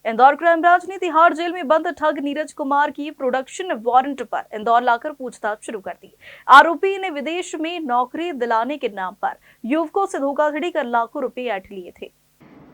Indore crime branch ने Tihar jail में बंद ठग नीरज कुमार की प्रोडक्शन वारंट पर इंदौर लाकर पूछताछ शुरू कर दी। आरोपी ने विदेश में नौकरी दिलाने के नाम पर युवकों से धोखाधड़ी कर लाखों रुपए ऐंठ लिए थे।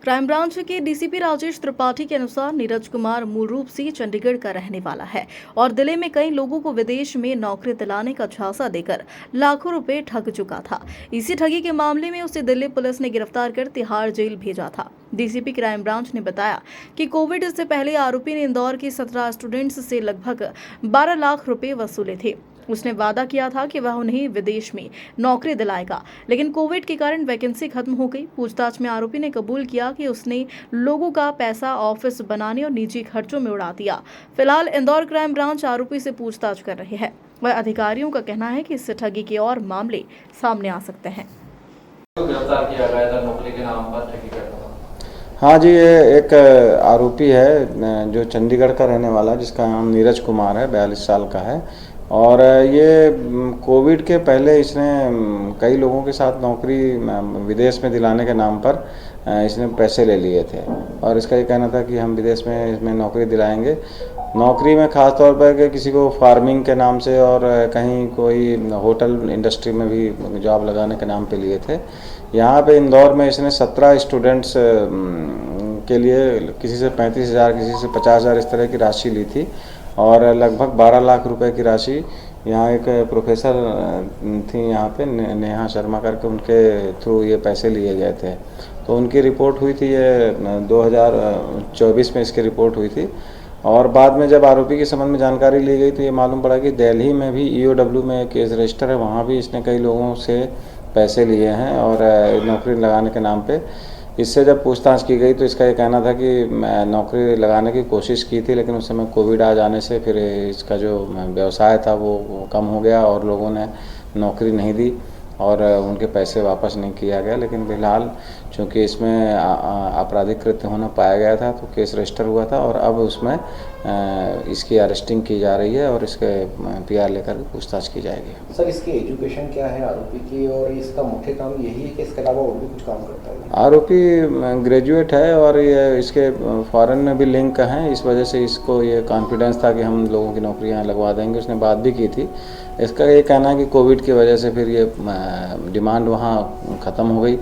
क्राइम ब्रांच के डीसीपी राजेश त्रिपाठी के अनुसार नीरज कुमार मूल रूप से चंडीगढ़ का रहने वाला है और दिल्ली में कई लोगों को विदेश में नौकरी दिलाने का झांसा देकर लाखों रुपए ठग चुका था। इसी ठगी के मामले में उसे दिल्ली पुलिस ने गिरफ्तार कर तिहाड़ जेल भेजा था। डीसीपी क्राइम ब्रांच ने बताया कि कोविड से पहले आरोपी ने इंदौर के 17 स्टूडेंट्स से लगभग 12 लाख रुपए वसूले थे। उसने वादा किया था कि वह उन्हें विदेश में नौकरी दिलाएगा, लेकिन कोविड के कारण वैकेंसी खत्म हो गई। पूछताछ में आरोपी ने कबूल किया कि उसने लोगों का पैसा ऑफिस बनाने और निजी खर्चों में उड़ा दिया। फिलहाल इंदौर क्राइम ब्रांच आरोपी से पूछताछ कर रही है। वह अधिकारियों का कहना है कि इससे ठगी के और मामले सामने आ सकते हैं। गिरफ्तार किया गया था नौकरी के नाम पर ठगी करता था। हाँ जी, ये एक आरोपी है जो चंडीगढ़ का रहने वाला है, जिसका नाम नीरज कुमार है, 42 साल का है। और ये कोविड के पहले इसने कई लोगों के साथ नौकरी विदेश में दिलाने के नाम पर इसने पैसे ले लिए थे और इसका ये कहना था कि हम विदेश में इसमें नौकरी दिलाएंगे। नौकरी में ख़ास तौर पर कि किसी को फार्मिंग के नाम से और कहीं कोई होटल इंडस्ट्री में भी जॉब लगाने के नाम पे लिए थे। यहाँ पे इंदौर में इसने 17 स्टूडेंट्स के लिए किसी से 35,000, किसी से 50,000 इस तरह की राशि ली थी और लगभग 12 लाख रुपए की राशि यहाँ एक प्रोफेसर थी यहाँ पे नेहा शर्मा करके, उनके थ्रू ये पैसे लिए गए थे। तो उनकी रिपोर्ट हुई थी, ये 2024 में इसकी रिपोर्ट हुई थी और बाद में जब आरोपी के संबंध में जानकारी ली गई तो ये मालूम पड़ा कि दिल्ली में भी ईओडब्ल्यू में केस रजिस्टर है, वहाँ भी इसने कई लोगों से पैसे लिए हैं और नौकरी लगाने के नाम पे। इससे जब पूछताछ की गई तो इसका ये कहना था कि मैं नौकरी लगाने की कोशिश की थी, लेकिन उस समय कोविड आ जाने से फिर इसका जो व्यवसाय था वो कम हो गया और लोगों ने नौकरी नहीं दी और उनके पैसे वापस नहीं किया गया। लेकिन फिलहाल चूँकि इसमें आपराधिक कृत्य होना पाया गया था तो केस रजिस्टर हुआ था और अब उसमें इसकी अरेस्टिंग की जा रही है और इसके पीआर लेकर पूछताछ की जाएगी। सर, इसकी एजुकेशन क्या है आरोपी की और इसका मुख्य काम यही है कि इसके अलावा और भी कुछ काम करता है? आरोपी ग्रेजुएट है और ये इसके फॉरेन में भी लिंक हैं, इस वजह से इसको ये कॉन्फिडेंस था कि हम लोगों की नौकरियां लगवा देंगे। उसने बात भी की थी। इसका ये कहना है कि कोविड की वजह से फिर ये डिमांड वहाँ ख़त्म हो गई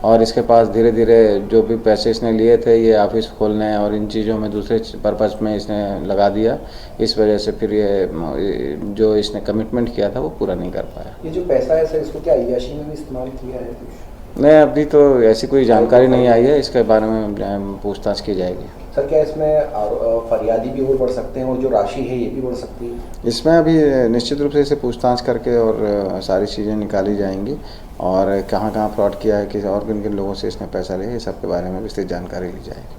और इसके पास धीरे धीरे जो भी पैसे इसने लिए थे ये ऑफिस खोलने और इन चीज़ों में दूसरे पर्पज़ में इसने लगा दिया। इस वजह से फिर ये जो इसने कमिटमेंट किया था वो पूरा नहीं कर पाया। ये जो पैसा है सर, इसको क्या अय्याशी में भी इस्तेमाल किया है कुछ? नहीं, अभी तो ऐसी कोई जानकारी नहीं आई है, इसके बारे में पूछताछ की जाएगी। सर, क्या इसमें फरियादी भी और बढ़ सकते हैं और जो राशि है ये भी बढ़ सकती है? इसमें अभी निश्चित रूप से इसे पूछताछ करके और सारी चीज़ें निकाली जाएंगी और कहाँ कहाँ फ्रॉड किया है, किस और किन किन लोगों से इसने पैसा लिया, ये सब के बारे में विस्तृत जानकारी ली जाएगी।